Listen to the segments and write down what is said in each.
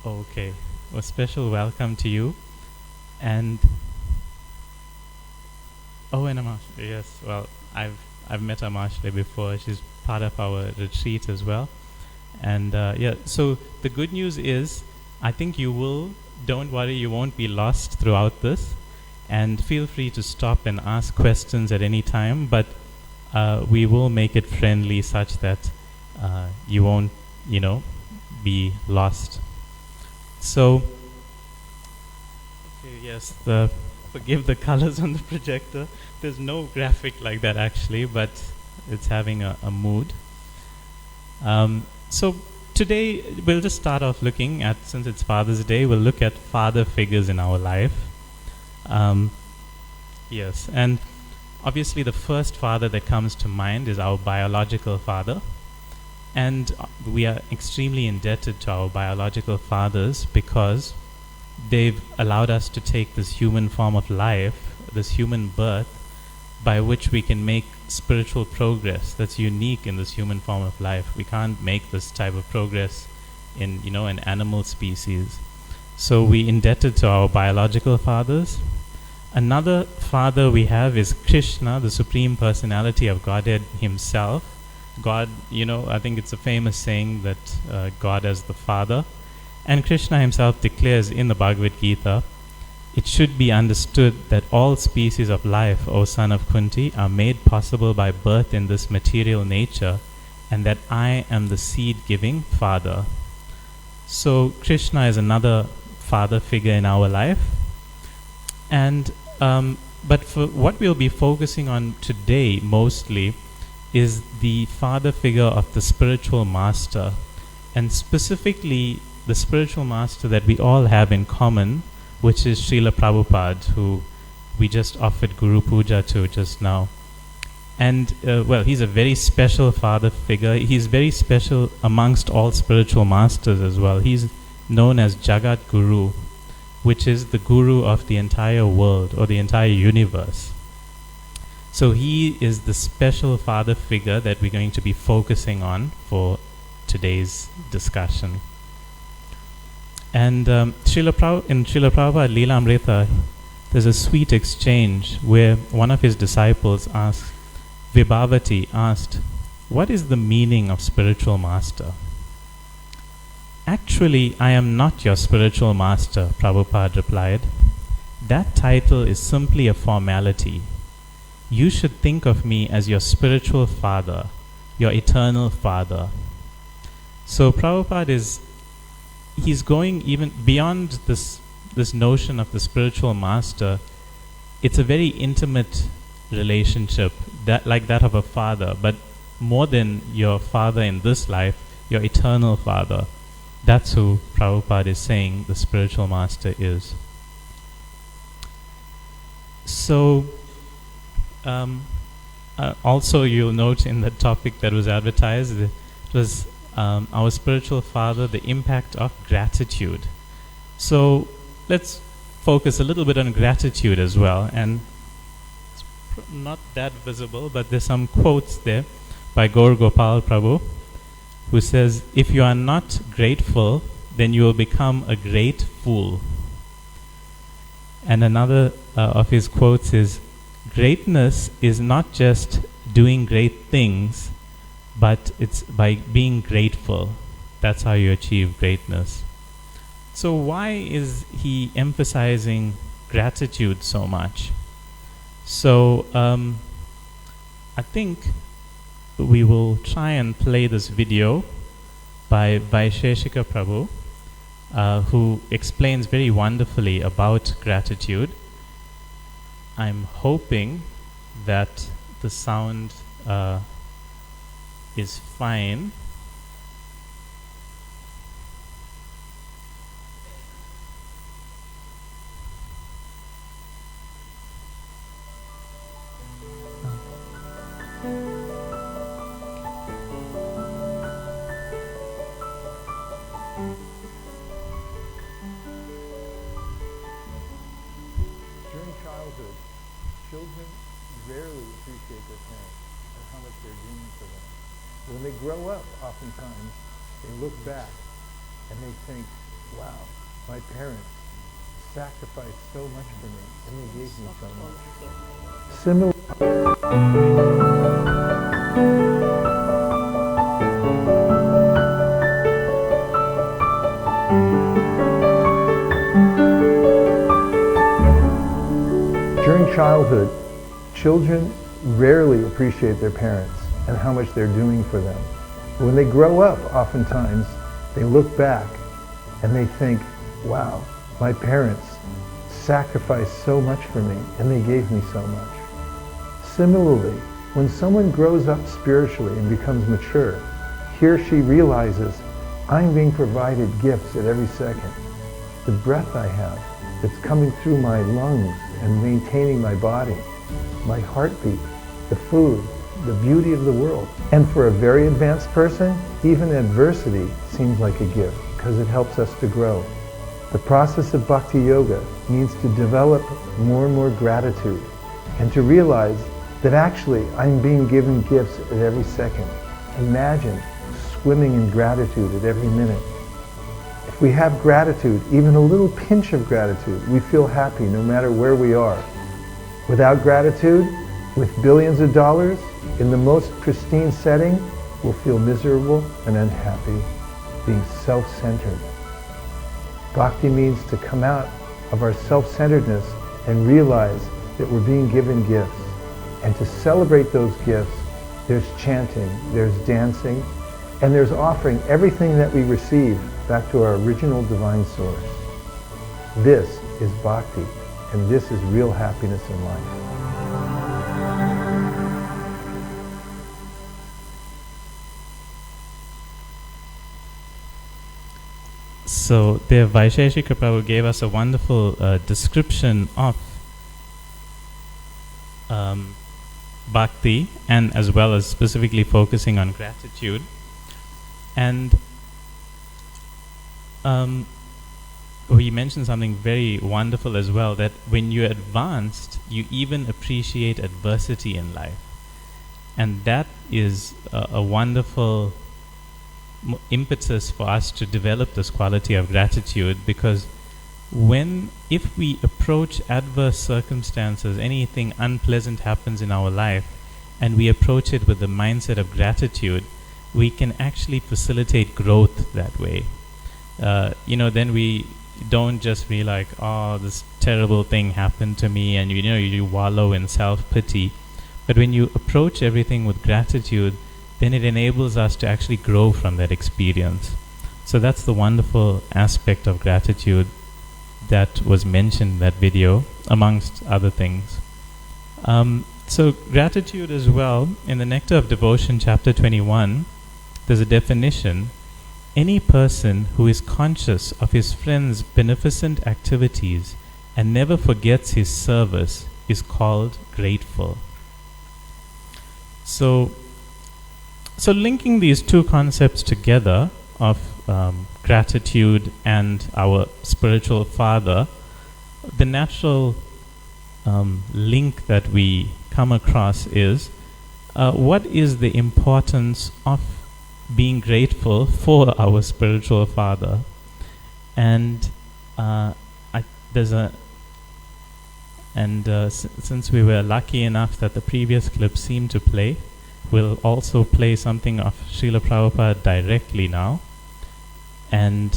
Okay. A special welcome to you. And and Amashle, yes. Well, I've met Amashle before. She's part of our retreat as well. And so the good news is, I think don't worry, you won't be lost throughout this. And feel free to stop and ask questions at any time. But we will make it friendly such that you won't, be lost. So, okay, yes, forgive the colors on the projector. There's no graphic like that actually, but it's having a mood. So today we'll just start off looking at, since it's Father's Day, we'll look at father figures in our life. Yes, and obviously the first father that comes to mind is our biological father. And we are extremely indebted to our biological fathers because they've allowed us to take this human form of life, this human birth, by which we can make spiritual progress that's unique in this human form of life. We can't make this type of progress in, an animal species. So we're indebted to our biological fathers. Another father we have is Krishna, the Supreme Personality of Godhead himself. God, I think it's a famous saying that God as the Father. And Krishna himself declares in the Bhagavad Gita, it should be understood that all species of life, O son of Kunti, are made possible by birth in this material nature, and that I am the seed-giving Father. So Krishna is another father figure in our life. And but for what we'll be focusing on today mostly is the father figure of the spiritual master, and specifically the spiritual master that we all have in common, which is Srila Prabhupada, who we just offered Guru Puja to just now. And he's a very special father figure. He's very special amongst all spiritual masters as well. He's known as Jagat Guru, which is the guru of the entire world or the entire universe. So he is the special father figure that we're going to be focusing on for today's discussion. And in Srila Prabhupada Leela Amrita, there's a sweet exchange where one of his disciples asked, Vibhavati asked, what is the meaning of spiritual master? Actually, I am not your spiritual master, Prabhupada replied. That title is simply a formality. You should think of me as your spiritual father, your eternal father. So Prabhupada he's going even beyond this notion of the spiritual master. It's a very intimate relationship, like that of a father, but more than your father in this life, your eternal father. That's who Prabhupada is saying the spiritual master is. So also you'll note in the topic that was advertised, it was our spiritual father, the impact of gratitude. So let's focus a little bit on gratitude as well. And it's not that visible, but there's some quotes there by Gaur Gopal Prabhu, who says, if you are not grateful, then you will become a great fool. And another of his quotes is, greatness is not just doing great things, but it's by being grateful. That's how you achieve greatness. So why is he emphasizing gratitude so much? So I think we will try and play this video by Vaisheshika Prabhu, who explains very wonderfully about gratitude. I'm hoping that the sound is fine. During childhood, children rarely appreciate their parents or how much they're doing for them. When they grow up, oftentimes, they look back and they think, wow, my parents sacrificed so much for me, and they gave me so much. Similar. During childhood, children rarely appreciate their parents and how much they're doing for them. When they grow up, oftentimes, they look back and they think, wow, my parents sacrificed so much for me and they gave me so much. Similarly, when someone grows up spiritually and becomes mature, he or she realizes, I'm being provided gifts at every second. The breath I have that's coming through my lungs and maintaining my body, my heartbeat, the food, the beauty of the world. And for a very advanced person, even adversity seems like a gift because it helps us to grow. The process of bhakti yoga means to develop more and more gratitude and to realize that actually I'm being given gifts at every second. Imagine swimming in gratitude at every minute. If we have gratitude, even a little pinch of gratitude, we feel happy no matter where we are. Without gratitude, with billions of dollars, in the most pristine setting, we'll feel miserable and unhappy, being self-centered. Bhakti means to come out of our self-centeredness and realize that we're being given gifts. And to celebrate those gifts, there's chanting, there's dancing, and there's offering everything that we receive back to our original divine source. This is bhakti, and this is real happiness in life. So there Vaisheshika Prabhu gave us a wonderful description of bhakti, and as well as specifically focusing on gratitude. And he mentioned something very wonderful as well, that when you're advanced, you even appreciate adversity in life. And that is a wonderful impetus for us to develop this quality of gratitude, because if we approach adverse circumstances, anything unpleasant happens in our life, and we approach it with the mindset of gratitude, we can actually facilitate growth that way. Then we don't just be like, oh, this terrible thing happened to me, and you wallow in self-pity. But when you approach everything with gratitude, then it enables us to actually grow from that experience. So that's the wonderful aspect of gratitude that was mentioned in that video, amongst other things. So gratitude as well, in the Nectar of Devotion, chapter 21, there's a definition: any person who is conscious of his friend's beneficent activities and never forgets his service is called grateful. So linking these two concepts together of gratitude and our spiritual father, the natural link that we come across is what is the importance of being grateful for our spiritual father. And since we were lucky enough that the previous clip seemed to play, we'll also play something of Srila Prabhupada directly now. And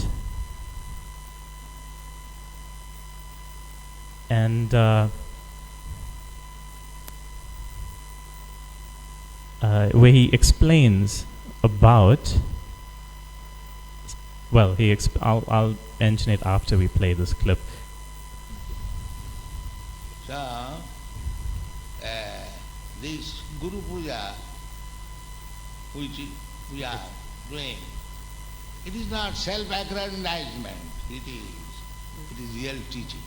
where he explains about, well, I'll mention it after we play this clip. So, this Guru Puja, which we are doing, it is not self-aggrandizement, it is real teaching.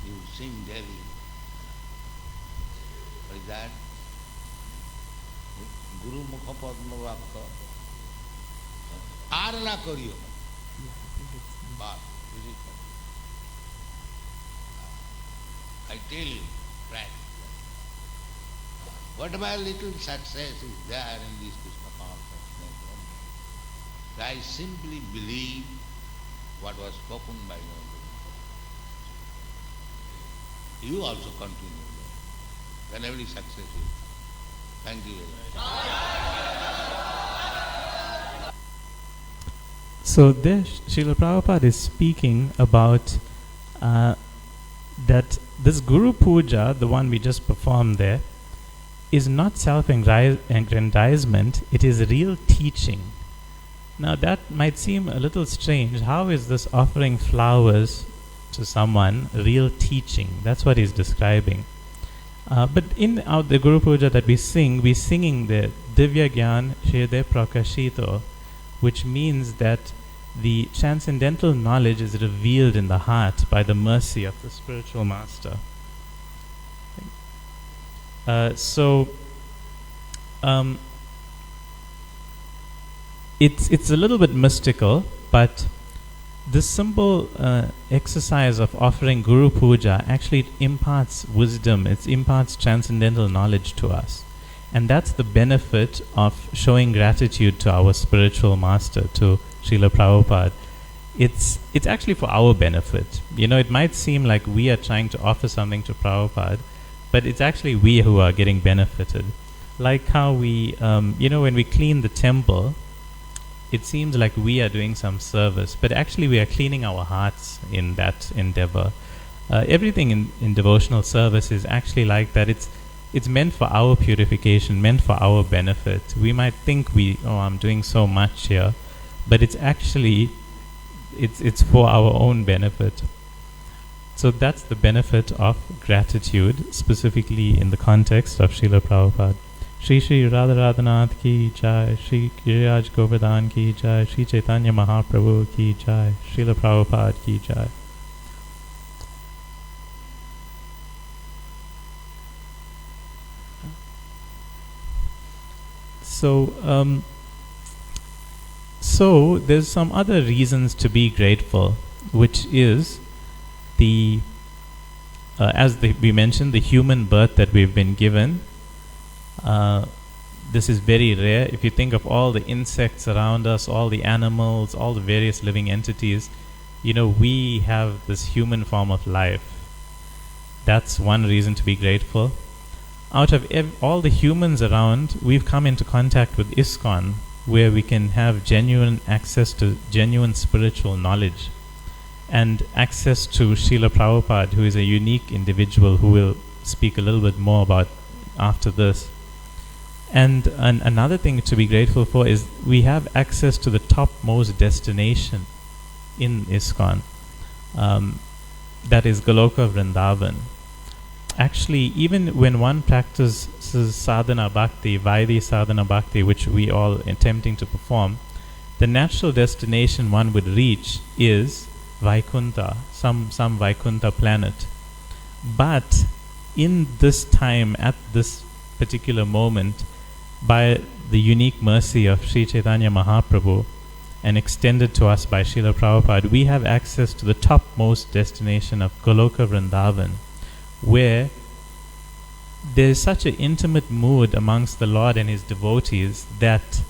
You sing daily. What is that? Guru Mukha Padma Vakka. Arana Kariyo. But, I tell you, friend, whatever little success is there in this Krishna consciousness, I simply believe what was spoken by your Guru. You also continue that. Then every success is. Thank you very much. So there, Srila Prabhupada is speaking about that this Guru Puja, the one we just performed there, is not self-aggrandizement, it is real teaching. Now that might seem a little strange. How is this offering flowers to someone real teaching? That's what he's describing. But in the Guru Puja that we're singing the Divya Gyan Shede Prakashito, which means that the transcendental knowledge is revealed in the heart by the mercy of the spiritual master. It's a little bit mystical, but this simple exercise of offering Guru Puja actually imparts wisdom, it imparts transcendental knowledge to us. And that's the benefit of showing gratitude to our spiritual master, to Srila Prabhupada. It's actually for our benefit. You know, it might seem like we are trying to offer something to Prabhupada, but it's actually we who are getting benefited. Like how we, when we clean the temple, it seems like we are doing some service, but actually we are cleaning our hearts in that endeavor. Everything in devotional service is actually like that. It's meant for our purification, meant for our benefit. We might think I'm doing so much here, but it's actually, it's for our own benefit. So that's the benefit of gratitude, specifically in the context of Srila Prabhupada. Shri Shri Radha Radhanath ki jai, Shri Giriraj Govardhan ki jai, Shri Chaitanya Mahaprabhu ki jai, Srila Prabhupada ki jai. So there's some other reasons to be grateful, which is we mentioned, the human birth that we've been given. This is very rare. If you think of all the insects around us, all the animals, all the various living entities, we have this human form of life. That's one reason to be grateful. Out of all the humans around, we've come into contact with ISKCON, where we can have genuine access to genuine spiritual knowledge and access to Srila Prabhupada, who is a unique individual who we'll speak a little bit more about after this. And another thing to be grateful for is we have access to the topmost destination in ISKCON. That is Goloka Vrindavan. Actually, even when one practices sadhana bhakti, Vaidhi sadhana bhakti, which we all are attempting to perform, the natural destination one would reach is Vaikuntha, some Vaikuntha planet. But in this time, at this particular moment, by the unique mercy of Sri Chaitanya Mahaprabhu and extended to us by Srila Prabhupada, we have access to the topmost destination of Goloka Vrindavan, where there is such an intimate mood amongst the Lord and His devotees that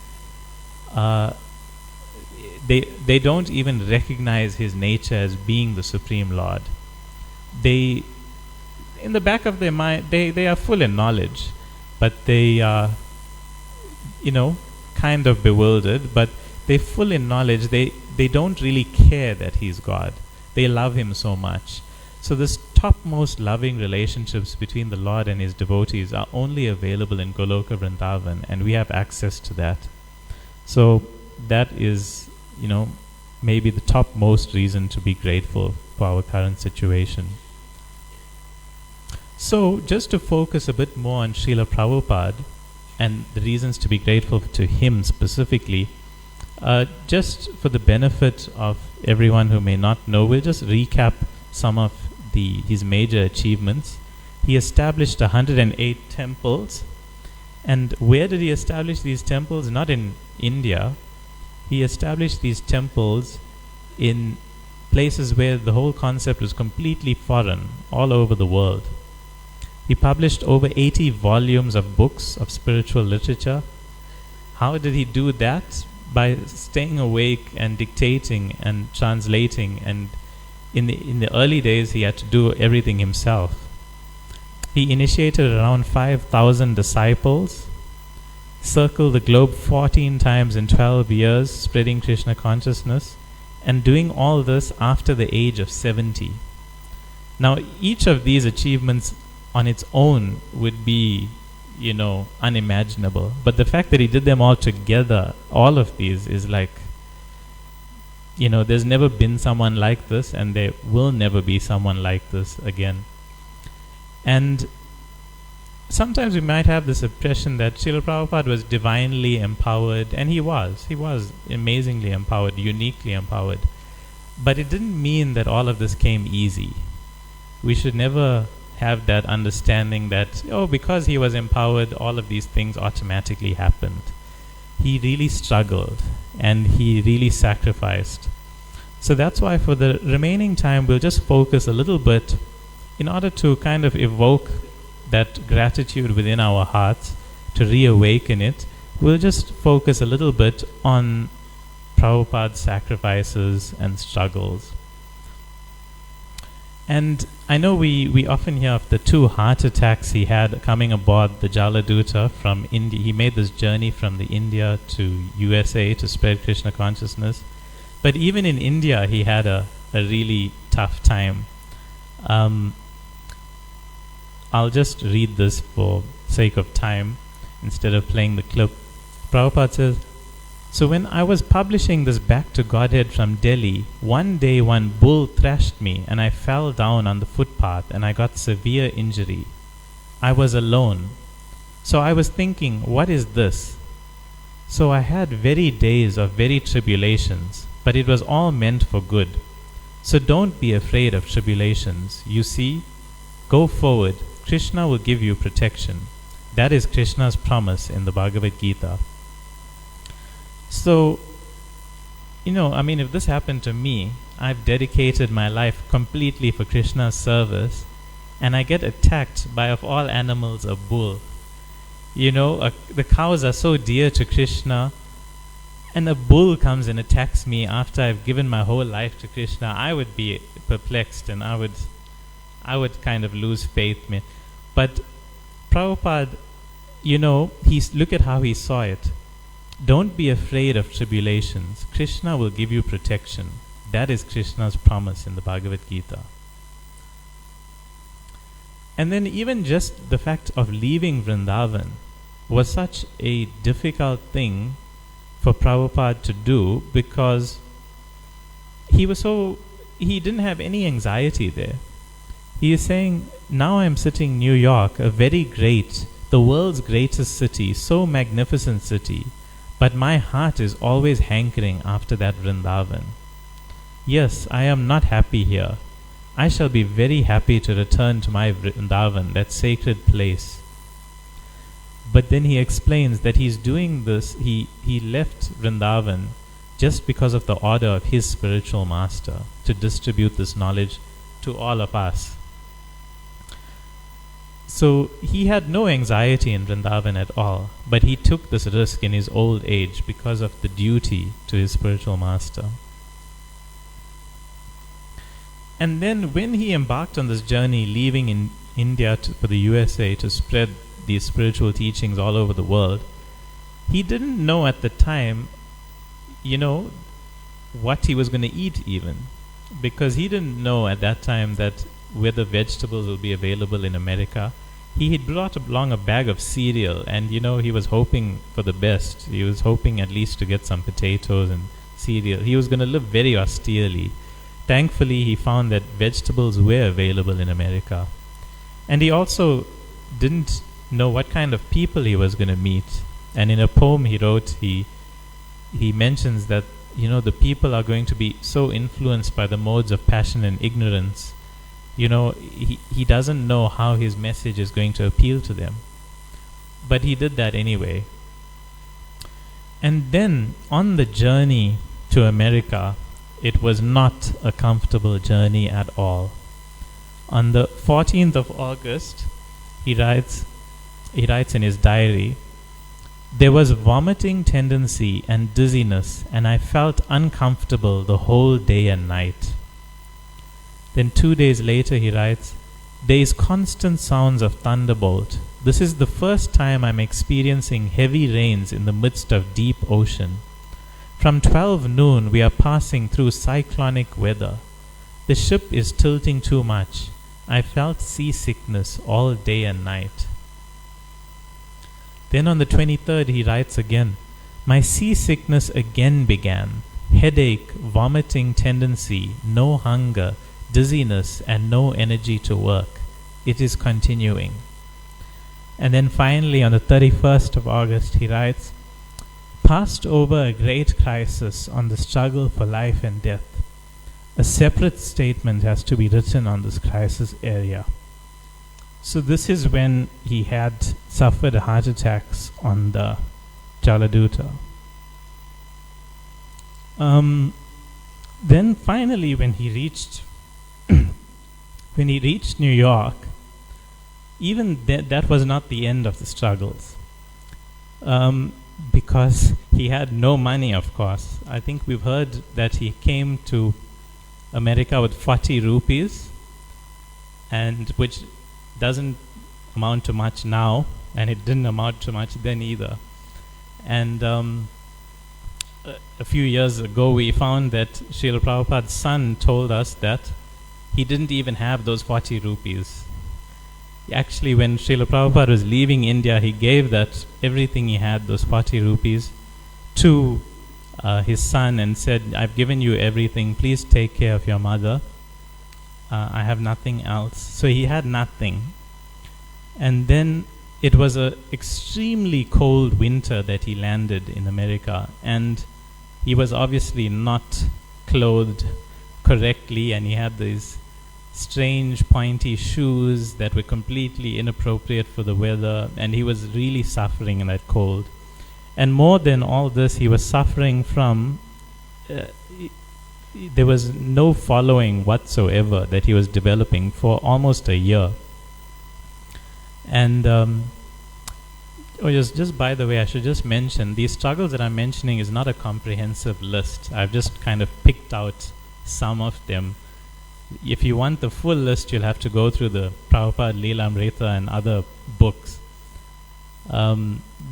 they don't even recognize His nature as being the Supreme Lord. In the back of their mind, they are full in knowledge, but they are, kind of bewildered, but they're full in knowledge. They don't really care that He's God. They love Him so much. So this topmost loving relationships between the Lord and His devotees are only available in Goloka Vrindavan, and we have access to that. So that is, maybe the topmost reason to be grateful for our current situation. So just to focus a bit more on Srila Prabhupada and the reasons to be grateful to him specifically, just for the benefit of everyone who may not know, we'll just recap some of his major achievements. He established 108 temples. And where did he establish these temples? Not in India. He established these temples in places where the whole concept was completely foreign, all over the world. He published over 80 volumes of books of spiritual literature. How did he do that? by staying awake and dictating and translating, and in the early days he had to do everything himself. He initiated around 5,000 disciples, circled the globe 14 times in 12 years, spreading Krishna consciousness, and doing all this after the age of 70. Now, each of these achievements on its own would be, unimaginable. But the fact that he did them all together, all of these, is like, there's never been someone like this, and there will never be someone like this again. And sometimes we might have this impression that Srila Prabhupada was divinely empowered, and he was amazingly empowered, uniquely empowered. But it didn't mean that all of this came easy. We should never have that understanding that, because he was empowered, all of these things automatically happened. He really struggled, and he really sacrificed. So that's why for the remaining time, we'll just focus a little bit in order to kind of evoke that gratitude within our hearts, to reawaken it. We'll just focus a little bit on Prabhupada's sacrifices and struggles. And I know we often hear of the 2 heart attacks he had coming aboard the Jaladuta from India. He made this journey from the India to USA to spread Krishna consciousness. But even in India, he had a really tough time. I'll just read this for sake of time instead of playing the clip. Prabhupada says, "So when I was publishing this Back to Godhead from Delhi, one day one bull thrashed me and I fell down on the footpath and I got severe injury. I was alone. So I was thinking, what is this? So I had very days of very tribulations, but it was all meant for good. So don't be afraid of tribulations. You see, go forward. Krishna will give you protection. That is Krishna's promise in the Bhagavad Gita." So, if this happened to me, I've dedicated my life completely for Krishna's service, and I get attacked by, of all animals, a bull. The cows are so dear to Krishna, and a bull comes and attacks me after I've given my whole life to Krishna. I would be perplexed, and I would kind of lose faith. But Prabhupada, look at how he saw it. Don't be afraid of tribulations. Krishna will give you protection. That is Krishna's promise in the Bhagavad Gita. And then even just the fact of leaving Vrindavan was such a difficult thing for Prabhupada to do, because he didn't have any anxiety there. He is saying, now I'm sitting in New York, the world's greatest city, so magnificent city, but my heart is always hankering after that Vrindavan. Yes, I am not happy here. I shall be very happy to return to my Vrindavan, that sacred place. But then he explains that he's doing this, he left Vrindavan just because of the order of his spiritual master, to distribute this knowledge to all of us. So he had no anxiety in Vrindavan at all, but he took this risk in his old age because of the duty to his spiritual master. And then when he embarked on this journey, leaving in India for the USA to spread these spiritual teachings all over the world, he didn't know at the time, what he was going to eat even. Because he didn't know at that time that whether vegetables will be available in America. He had brought along a bag of cereal, and he was hoping for the best. He was hoping at least to get some potatoes and cereal. He was going to live very austerely. Thankfully, he found that vegetables were available in America. And he also didn't know what kind of people he was going to meet. And in a poem he wrote, he mentions that the people are going to be so influenced by the modes of passion and ignorance. He doesn't know how his message is going to appeal to them. But he did that anyway. And then on the journey to America, it was not a comfortable journey at all. On the 14th of August, he writes in his diary, There was vomiting tendency and dizziness, and I felt uncomfortable the whole day and night. Then 2 days later he writes, there is constant sounds of thunderbolt. This is the first time I'm experiencing heavy rains in the midst of deep ocean. From 12 noon we are passing through cyclonic weather. The ship is tilting too much. I felt seasickness all day and night. Then on the 23rd he writes again, my seasickness again began. Headache, vomiting tendency, no hunger, dizziness, and no energy to work. It is continuing. And then finally on the 31st of August he writes, passed over a great crisis on the struggle for life and death. A separate statement has to be written on this crisis area. So this is when he had suffered heart attacks on the Jaladuta. Then finally when he reached New York, even that was not the end of the struggles. Because he had no money, of course. I think we've heard that he came to America with 40 rupees, and which doesn't amount to much now, and it didn't amount to much then either. And a few years ago we found that Srila Prabhupada's son told us that he didn't even have those 40 rupees. Actually, when Srila Prabhupada was leaving India, he gave that everything he had, those 40 rupees, to his son and said, I've given you everything, please take care of your mother. I have nothing else. So he had nothing. And then it was an extremely cold winter that he landed in America, and he was obviously not clothed correctly, and he had these strange pointy shoes that were completely inappropriate for the weather, and he was really suffering in that cold. And more than all this, he was suffering from there was no following whatsoever that he was developing for almost a year. And just by the way, I should just mention, these struggles that I'm mentioning is not a comprehensive list. I've just kind of picked out some of them. If you want the full list, you'll have to go through the Prabhupada Leelamrita and other books.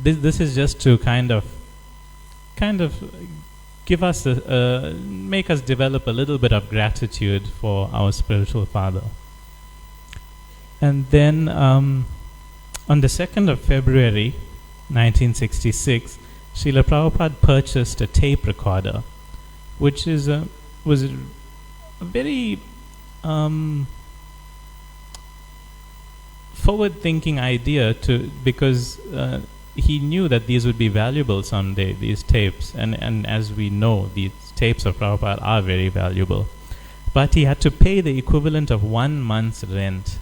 This is just to kind of give us make us develop a little bit of gratitude for our spiritual father. And then on the 2nd of February 1966, Srila Prabhupada purchased a tape recorder, which was a very forward-thinking idea, because he knew that these would be valuable someday, these tapes, and as we know, these tapes of Prabhupada are very valuable. But he had to pay the equivalent of 1 month's rent,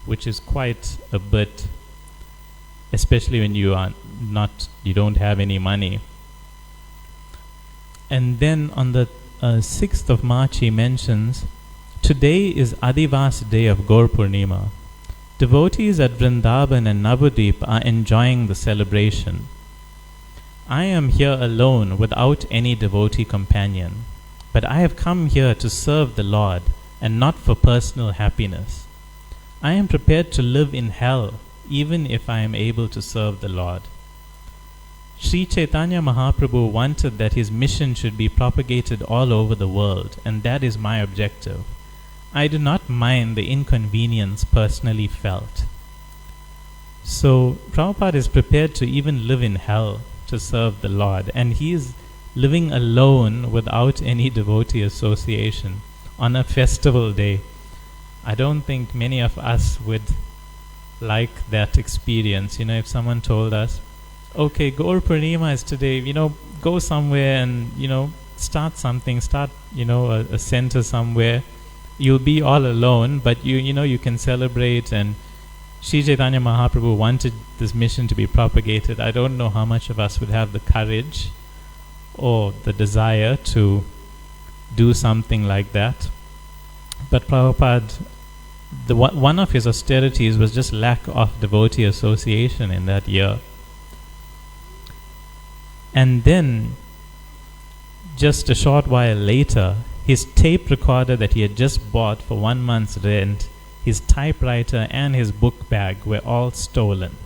which is quite a bit, especially when you don't have any money. And then on the 6th of March he mentions, today is Adivas day of Gaur Purnima. Devotees at Vrindavan and Navadvip are enjoying the celebration. I am here alone without any devotee companion, but I have come here to serve the Lord and not for personal happiness. I am prepared to live in hell even if I am able to serve the Lord. Sri Chaitanya Mahaprabhu wanted that his mission should be propagated all over the world, and that is my objective. I do not mind the inconvenience personally felt. So Prabhupada is prepared to even live in hell to serve the Lord, and he is living alone without any devotee association on a festival day. I don't think many of us would like that experience. If someone told us, okay, Gaur Purnima is today, go somewhere and, start something, a center somewhere. You'll be all alone, but you can celebrate, and Sri Chaitanya Mahaprabhu wanted this mission to be propagated. I don't know how much of us would have the courage or the desire to do something like that. But Prabhupada, one of his austerities was just lack of devotee association in that year. And then, just a short while later, his tape recorder that he had just bought for 1 month's rent, his typewriter and his book bag were all stolen.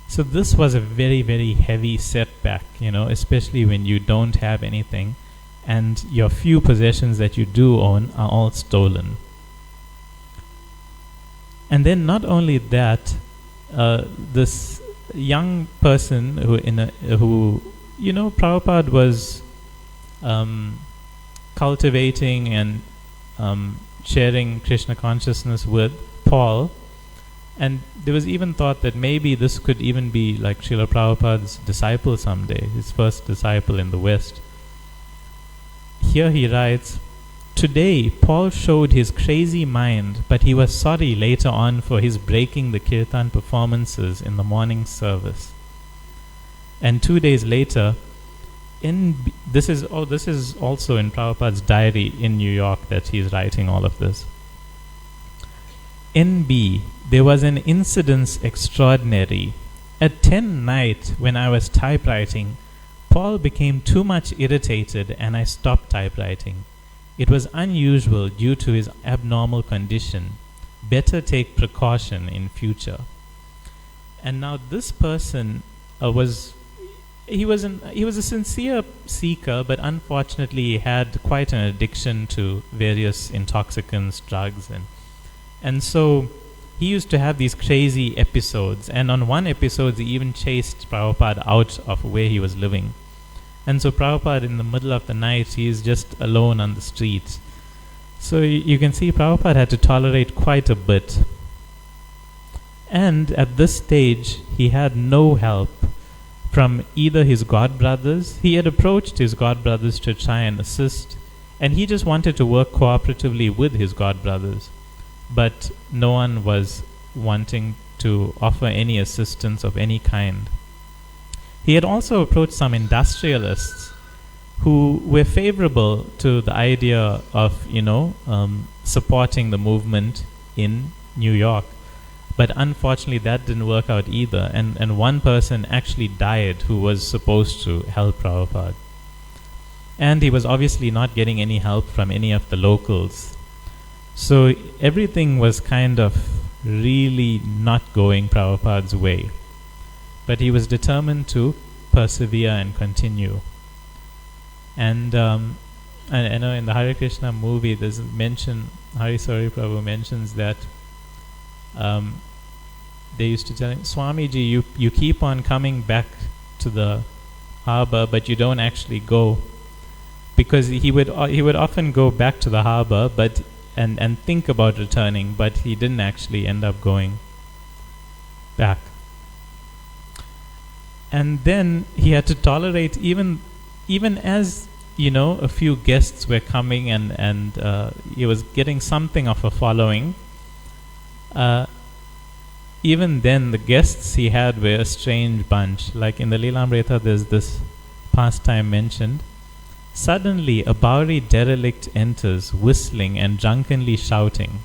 So this was a very, very heavy setback, especially when you don't have anything and your few possessions that you do own are all stolen. And then not only that, this young person who Prabhupada was cultivating and sharing Krishna consciousness with, Paul, and there was even thought that maybe this could even be like Srila Prabhupada's disciple someday, his first disciple in the West. Here he writes, "Today Paul showed his crazy mind, but he was sorry later on for his breaking the kirtan performances in the morning service." And 2 days later, this is also in Prabhupada's diary in New York that he's writing all of this. "NB, there was an incident extraordinary. At 10 night, when I was typewriting, Paul became too much irritated and I stopped typewriting. It was unusual due to his abnormal condition. Better take precaution in future." And now this person was a sincere seeker, but unfortunately he had quite an addiction to various intoxicants, drugs, and so he used to have these crazy episodes, and on one episode he even chased Prabhupada out of where he was living. And so Prabhupada, in the middle of the night, he is just alone on the street. So you can see Prabhupada had to tolerate quite a bit. And at this stage, he had no help from either his godbrothers. He had approached his godbrothers to try and assist, and he just wanted to work cooperatively with his godbrothers. But no one was wanting to offer any assistance of any kind. He had also approached some industrialists who were favorable to the idea of, supporting the movement in New York. But unfortunately that didn't work out either. And one person actually died who was supposed to help Prabhupada. And he was obviously not getting any help from any of the locals. So everything was kind of really not going Prabhupada's way. But he was determined to persevere and continue. And I know in the Hare Krishna movie there's a mention, Hari Sari Prabhu mentions that they used to tell him, "Swamiji, you keep on coming back to the harbor, but you don't actually go." Because he would often go back to the harbor and think about returning, but he didn't actually end up going back. And then he had to tolerate even as a few guests were coming and he was getting something of a following. Even then the guests he had were a strange bunch. Like in the Lilamrita there's this pastime mentioned. "Suddenly a Bauri derelict enters, whistling and drunkenly shouting.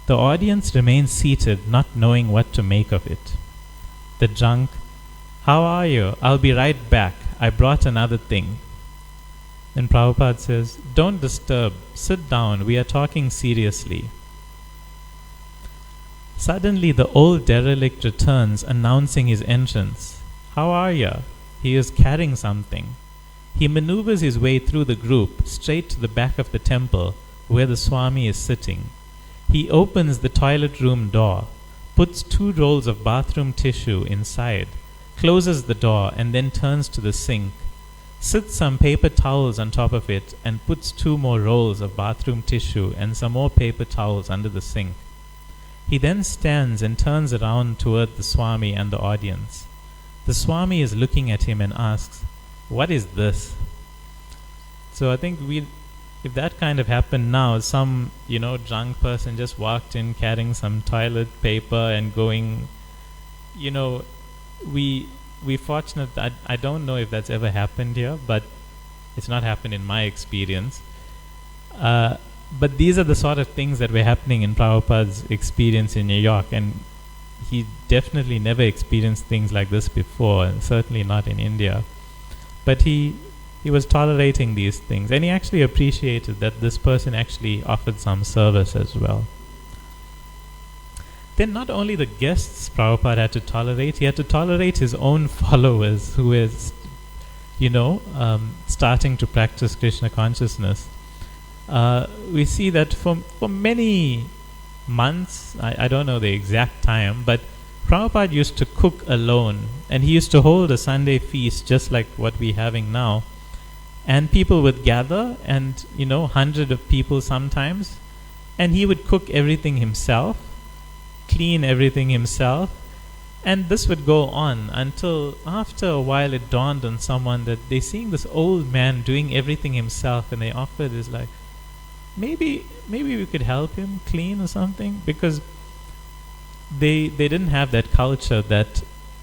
The audience remains seated, not knowing what to make of it. The drunk, 'How are you? I'll be right back. I brought another thing.' Then Prabhupada says, 'Don't disturb. Sit down. We are talking seriously.' Suddenly the old derelict returns, announcing his entrance. 'How are you?' He is carrying something. He maneuvers his way through the group, straight to the back of the temple, where the Swami is sitting. He opens the toilet room door, puts 2 rolls of bathroom tissue inside, closes the door, and then turns to the sink, sits some paper towels on top of it, and puts 2 more rolls of bathroom tissue and some more paper towels under the sink. He then stands and turns around toward the Swami and the audience. The Swami is looking at him and asks, 'What is this?' So I think if that kind of happened now, some drunk person just walked in carrying some toilet paper and going, we fortunate that I don't know if that's ever happened here, but it's not happened in my experience. But these are the sort of things that were happening in Prabhupada's experience in New York, and he definitely never experienced things like this before, and certainly not in India. But he was tolerating these things, and he actually appreciated that this person actually offered some service as well. Then not only the guests Prabhupada had to tolerate, he had to tolerate his own followers who is, starting to practice Krishna consciousness. We see that for many months, I don't know the exact time, but Prabhupada used to cook alone, and he used to hold a Sunday feast just like what we're having now. And people would gather, and hundreds of people sometimes, and he would cook everything himself, clean everything himself, and this would go on until after a while it dawned on someone that they're seeing this old man doing everything himself, and they offered is like, maybe we could help him clean or something, because they didn't have that culture that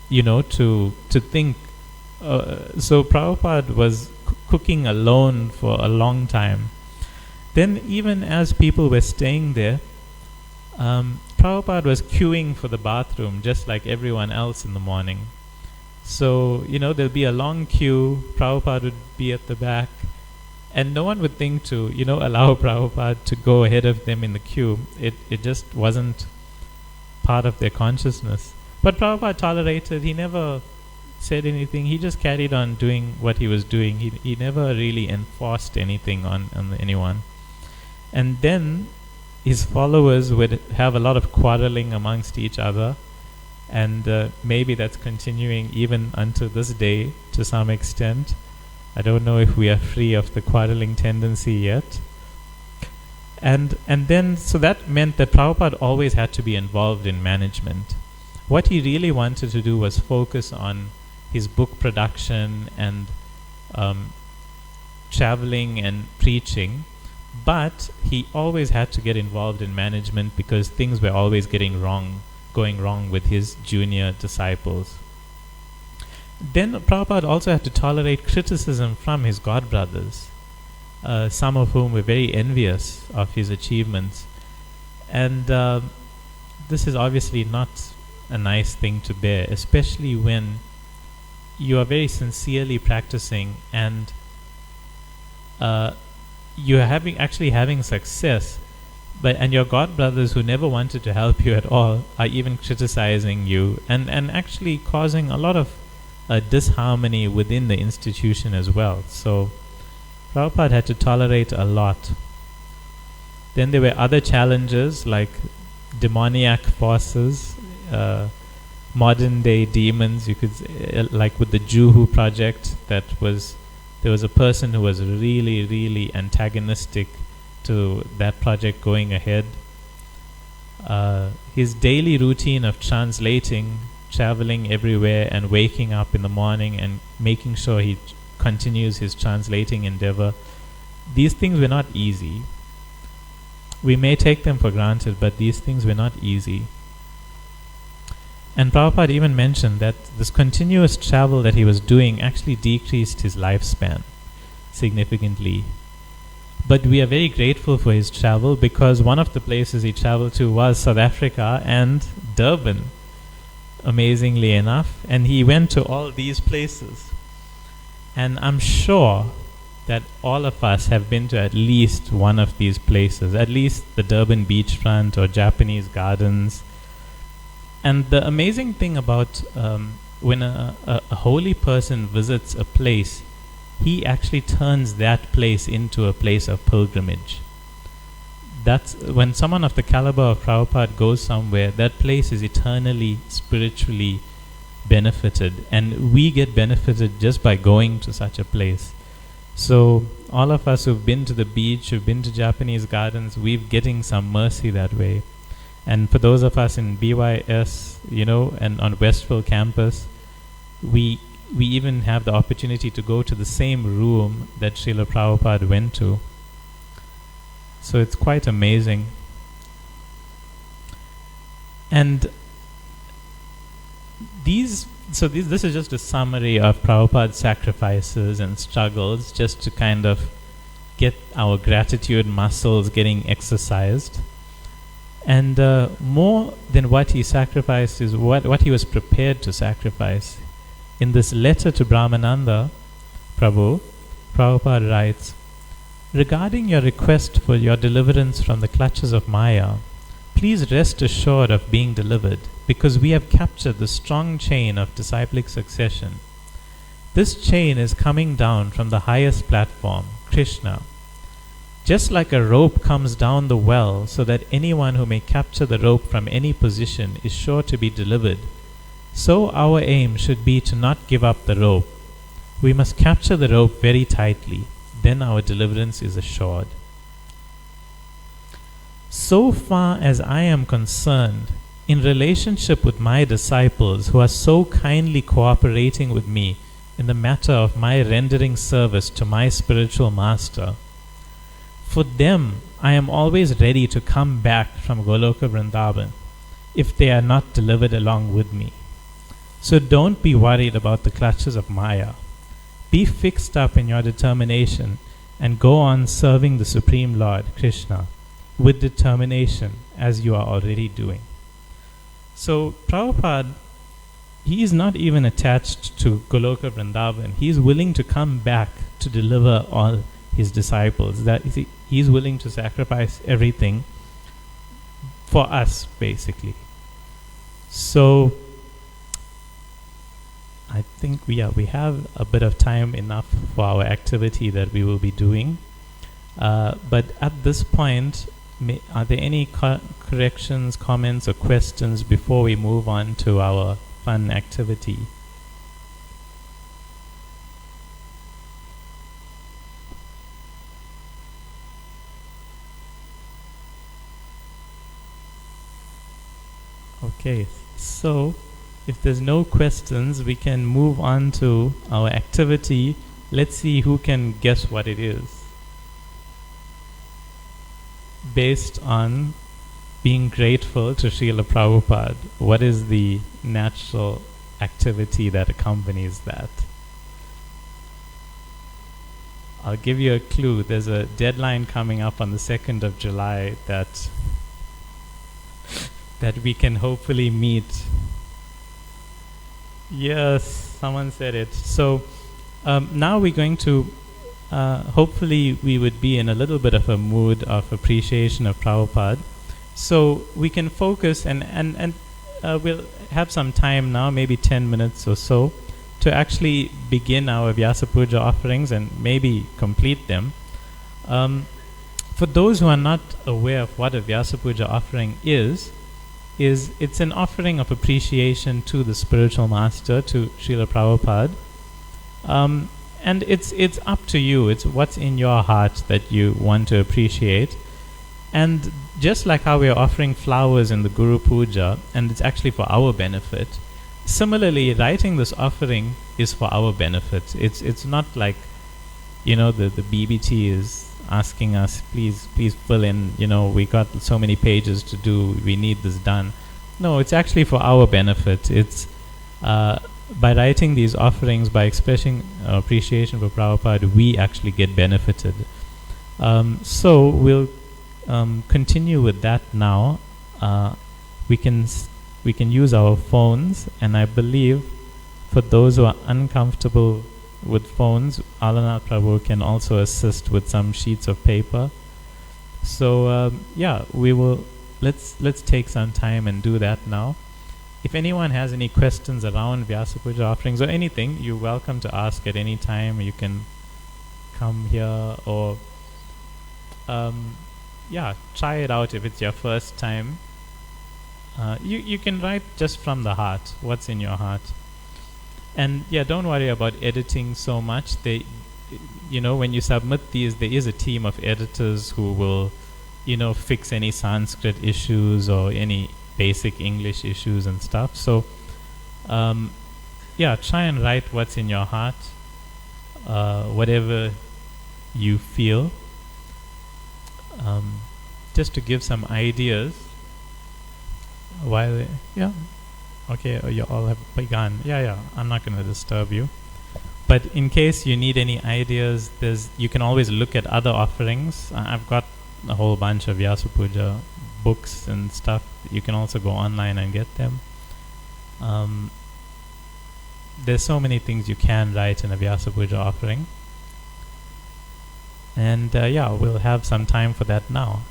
to think. So Prabhupada was cooking alone for a long time. Then even as people were staying there, Prabhupada was queuing for the bathroom just like everyone else in the morning. So, there'll be a long queue, Prabhupada would be at the back, and no one would think to, allow Prabhupada to go ahead of them in the queue. It just wasn't part of their consciousness. But Prabhupada tolerated, he never said anything, he just carried on doing what he was doing. He never really enforced anything on anyone. And then his followers would have a lot of quarreling amongst each other, and maybe that's continuing even unto this day to some extent. I don't know if we are free of the quarreling tendency yet. And then, so that meant that Prabhupada always had to be involved in management. What he really wanted to do was focus on his book production and traveling and preaching, but he always had to get involved in management because things were always going wrong with his junior disciples. Then Prabhupada also had to tolerate criticism from his godbrothers, some of whom were very envious of his achievements. And this is obviously not a nice thing to bear, especially when you are very sincerely practicing and you are having success, and your godbrothers who never wanted to help you at all are even criticizing you and actually causing a lot of disharmony within the institution as well. So Prabhupada had to tolerate a lot. Then there were other challenges like demoniac forces, modern day demons, you could say, like with the Juhu project, there was a person who was really, really antagonistic to that project going ahead. His daily routine of translating, traveling everywhere and waking up in the morning and making sure he continues his translating endeavor, these things were not easy. We may take them for granted, but these things were not easy. And Prabhupada even mentioned that this continuous travel that he was doing actually decreased his lifespan significantly. But we are very grateful for his travel, because one of the places he traveled to was South Africa and Durban, amazingly enough. And he went to all these places. And I'm sure that all of us have been to at least one of these places, at least the Durban beachfront or Japanese gardens. And the amazing thing about when a holy person visits a place, he actually turns that place into a place of pilgrimage. That's when someone of the caliber of Prabhupada goes somewhere, that place is eternally, spiritually benefited, and we get benefited just by going to such a place. So all of us who've been to the beach, who've been to Japanese gardens, we're getting some mercy that way. And for those of us in BYS, and on Westville campus, we even have the opportunity to go to the same room that Srila Prabhupada went to. So it's quite amazing. And this is just a summary of Prabhupada's sacrifices and struggles, just to kind of get our gratitude muscles getting exercised. And more than what he sacrificed is what he was prepared to sacrifice. In this letter to Brahmananda, Prabhu. Prabhupada writes, regarding your request for your deliverance from the clutches of Maya, please rest assured of being delivered, because we have captured the strong chain of disciplic succession. This chain is coming down from the highest platform, Krishna. Just like a rope comes down the well so that anyone who may capture the rope from any position is sure to be delivered, so our aim should be to not give up the rope. We must capture the rope very tightly, then our deliverance is assured. So far as I am concerned, in relationship with my disciples who are so kindly cooperating with me in the matter of my rendering service to my spiritual master, for them I am always ready to come back from Goloka Vrindavan if they are not delivered along with me. So don't be worried about the clutches of Maya. Be fixed up in your determination and go on serving the Supreme Lord, Krishna, with determination as you are already doing. So Prabhupada, he is not even attached to Goloka Vrindavan. He is willing to come back to deliver all his disciples. That he is willing to sacrifice everything for us, basically. So I think we have a bit of time enough for our activity that we will be doing. But at this point, are there any corrections, comments, or questions before we move on to our fun activity? Okay, so if there's no questions, we can move on to our activity. Let's see who can guess what it is, based on being grateful to Srila Prabhupada. What is the natural activity that accompanies that? I'll give you a clue. There's a deadline coming up on the 2nd of July that we can hopefully meet. Yes, someone said it. So now we're going to hopefully we would be in a little bit of a mood of appreciation of Prabhupada. So we can focus and we'll have some time now, maybe 10 minutes or so, to actually begin our Vyasa Puja offerings and maybe complete them. For those who are not aware of what a Vyasa Puja offering is it's an offering of appreciation to the spiritual master, to Srila Prabhupada. And it's up to you. It's what's in your heart that you want to appreciate. And just like how we are offering flowers in the Guru Puja, and it's actually for our benefit, similarly, writing this offering is for our benefit. It's not like, the BBT is asking us, please fill in, we got so many pages to do, we need this done. No, it's actually for our benefit. It's by writing these offerings, by expressing appreciation for Prabhupada, we actually get benefited. So we'll continue with that now. We can use our phones, and I believe for those who are uncomfortable with phones, Alana Prabhu can also assist with some sheets of paper. So we will let's take some time and do that now. If anyone has any questions around Vyasa Puja offerings or anything, you're welcome to ask at any time. You can come here or try it out if it's your first time. You can write just from the heart, what's in your heart. And don't worry about editing so much. When you submit these, there is a team of editors who will, fix any Sanskrit issues or any basic English issues and stuff. So, try and write what's in your heart, whatever you feel, just to give some ideas. While, okay, you all have begun. I'm not going to disturb you. But in case you need any ideas, you can always look at other offerings. I've got a whole bunch of Vyasa Puja books and stuff. You can also go online and get them. there's so many things you can write in a Vyasa Puja offering. And we'll have some time for that now.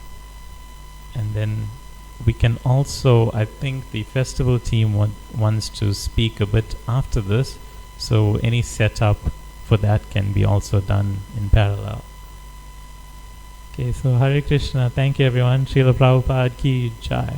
And then we can also, I think the festival team wants to speak a bit after this, so any setup for that can be also done in parallel. Okay, so Hare Krishna. Thank you everyone. Srila Prabhupada ki jai.